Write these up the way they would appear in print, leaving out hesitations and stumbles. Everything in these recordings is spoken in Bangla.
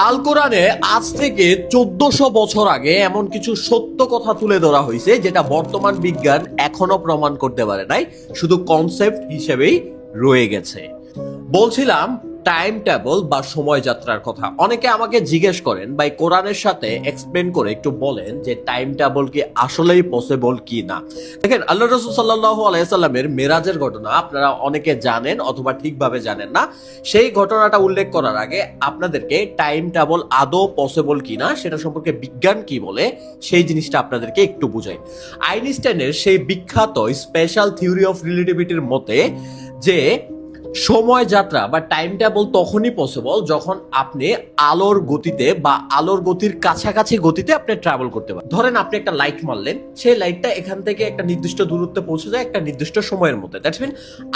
আল কোরআনে আজ থেকে 1400 বছর আগে এমন কিছু সত্য কথা তুলে ধরা হয়েছে যেটা বর্তমান বিজ্ঞান এখনো প্রমাণ করতে পারে নাই, শুধু কনসেপ্ট হিসেবেই রয়ে গেছে। বলছিলাম টাইম টেবল বা সময় যাত্রার কথা। অনেকে আমাকে জিজ্ঞেস করেন ভাই কোরআনের সাথে এক্সপ্লেন করে একটু বলেন যে টাইম টেবল কি আসলেই পসিবল কি না। দেখেন আল্লাহ রাসূল সাল্লাল্লাহু আলাইহি সাল্লামের মেরাজের ঘটনা আপনারা অনেকে জানেন অথবা ঠিকভাবে জানেন না। সেই ঘটনাটা উল্লেখ করার আগে আপনাদেরকে টাইম টেবল আদৌ পসিবল কিনা সেটা সম্পর্কে বিজ্ঞান কি বলে সেই জিনিসটা আপনাদেরকে একটু বুঝাই। আইনস্টাইনের সেই বিখ্যাত স্পেশাল থিওরি অফ রিলেটিভিটির মতে যে সময় যাত্রা বা টাইম টেবল তখনই পসিবল যখন আপনি আলোর গতিতে বা আলোর গতির কাছাকাছি গতিতে আপনি ট্রাভেল করতে পারেন। ধরেন আপনি একটা লাইট মারলেন, সেই লাইটটা এখান থেকে একটা নির্দিষ্ট দূরত্বে পৌঁছে যায় একটা নির্দিষ্ট সময়ের মধ্যে। দ্যাটস মিন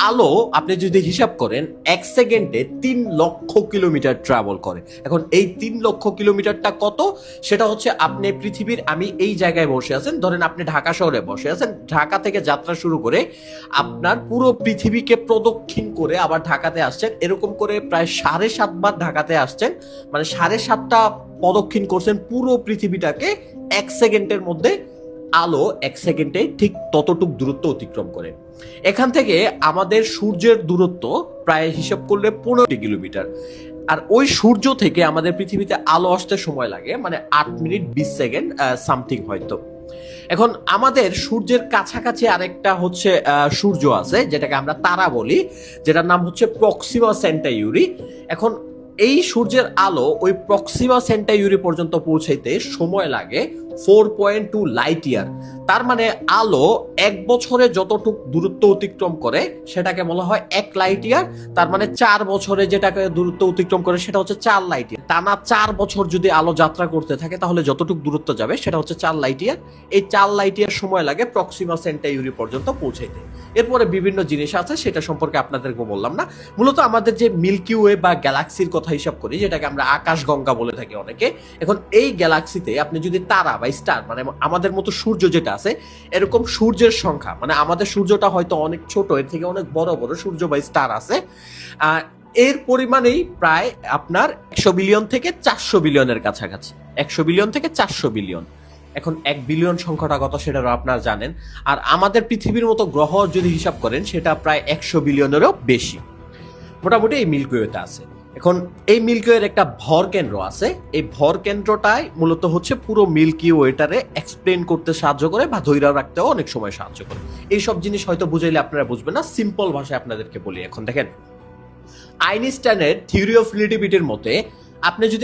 আলো আপনি যদি হিসাব করেন 1 সেকেন্ডে 3 লক্ষ কিলোমিটার ট্রাভেল করে। এখন এই 3 লক্ষ কিলোমিটারটা কত, সেটা হচ্ছে আপনি পৃথিবীর আমি এই জায়গায় বসে আছেন, ধরেন আপনি ঢাকা শহরে বসে আছেন, ঢাকা থেকে যাত্রা শুরু করে আপনার পুরো পৃথিবীকে প্রদক্ষিণ করে আবার ঢাকাতে আসছেন, এরকম করে প্রায় 7.5 বার ঢাকাতে আসছেন, মানে 7.5টা প্রদক্ষিণ করছেন পুরো পৃথিবীটাকে 1 সেকেন্ডের মধ্যে। আলো 1 সেকেন্ডে ঠিক ততটুক দূরত্ব অতিক্রম করে। এখান থেকে আমাদের সূর্যের দূরত্ব প্রায় হিসাব করলে 15 কিলোমিটার, আর ওই সূর্য থেকে আমাদের পৃথিবীতে আলো আসতে সময় লাগে মানে 8 মিনিট 20 সেকেন্ড সামথিং হয়তো। এখন আমাদের সূর্যের কাছাকাছি আরেকটা হচ্ছে সূর্য আছে যেটাকে আমরা তারা বলি, যেটার নাম হচ্ছে প্রক্সিমা সেন্টাইউরি। এখন এই সূর্যের আলো ওই প্রক্সিমা সেন্টাইউরি পর্যন্ত পৌঁছাইতে সময় লাগে 4.2 লাইট ইয়ার। তার মানে আলো 1 বছরে যতটুক দূরত্ব অতিক্রম করে সেটাকে বলা হয় 1 লাইট ইয়ার। তার মানে 4 বছরে যেটাকে দূরত্ব অতিক্রম করে সেটা হচ্ছে 4 লাইট ইয়ার। টানা 4 বছর যদি আলো যাত্রা করতে থাকে তাহলে যতটুক দূরত্ব যাবে সেটা হচ্ছে 4 লাইট ইয়ার। এই 4 লাইট ইয়ার সময় লাগে প্রক্সিমা সেন্টাইউরি পর্যন্ত পৌঁছাইতে। এরপরে বিভিন্ন জিনিস আছে সেটা সম্পর্কে আপনাদেরকে বললাম না। মূলত আমাদের যে মিল্কি ওয়ে বা গ্যালাক্সির কথা হিসাব করি, যেটাকে আমরা আকাশগঙ্গা বলে থাকি অনেকে, এখন এই গ্যালাক্সিতে আপনি যদি তারা বা স্টার মানে আমাদের মতো সূর্য যেটা আছে এরকম সূর্যের সংখ্যা, মানে আমাদের সূর্যটা হয়তো অনেক ছোট, এর থেকে অনেক বড় বড় সূর্য বা স্টার আছে, এর পরিমাণেই প্রায় আপনার 100 বিলিয়ন থেকে 400 বিলিয়নের কাছাকাছি। 100 বিলিয়ন থেকে 400 বিলিয়ন। এখন 1 বিলিয়ন সংখ্যাটা কত সেটারও আপনারা জানেন। আর আমাদের পৃথিবীর মতো গ্রহ যদি হিসাব করেন সেটা প্রায় 100 বিলিয়নেরও বেশি মোটামুটি এই মিল্কি ওয়েতে আছে। এখন এই মিল্কি ওয়ের একটা ভর কেন্দ্র আছে, এই ভর কেন্দ্রটাই মূলত হচ্ছে পুরো মিল্কি ওয়েটারে এক্সপ্লেন করতে সাহায্য করে বা ধৈর্য রাখতেও অনেক সময় সাহায্য করে। এইসব জিনিস হয়তো বুঝাইলে আপনারা বুঝবেন না, সিম্পল ভাষায় আপনাদেরকে বলি। এখন দেখেন আইনস্টাইনের থিওরি অফ রিলেটিভিটির মতে আপনি যদি